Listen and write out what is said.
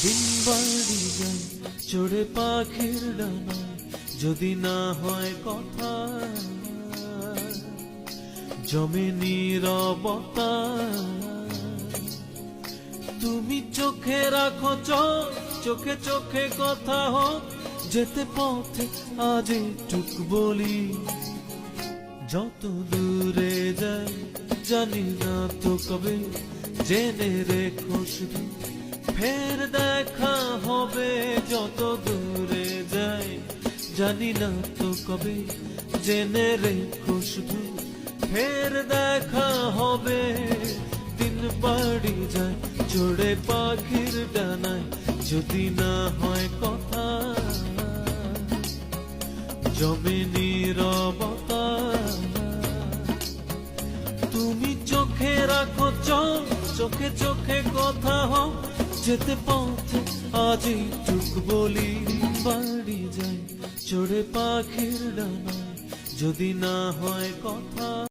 দিন বাড়ি যায় চড়ে পাখির ডানা, যদি না হয় কথা জমে নীরবতা। তুমি চোখে রাখো চোখ, চোখে চোখে কথা হোক, যেতে পথে আজ টুক বলি। যত দূরে যাই জানি না তো কবে, জেনে রেখো শুধু ফের দেখা হবে। যত দূরে যাই জানি না তো কবে, জেনে রেখো শুধু ফের দেখা হবে। দিন বাড়ি যায় চড়ে পাখির ডানায়, যদি না হয় কথা জমে নীরবতা। তুমি চোখে রাখো চোখ, চোখে চোখে কথা হোক, যেতে পথে আজই টুক বলি। বাড়ি যায় চড়ে পাখির ডানায়, যদি না হয় কথা।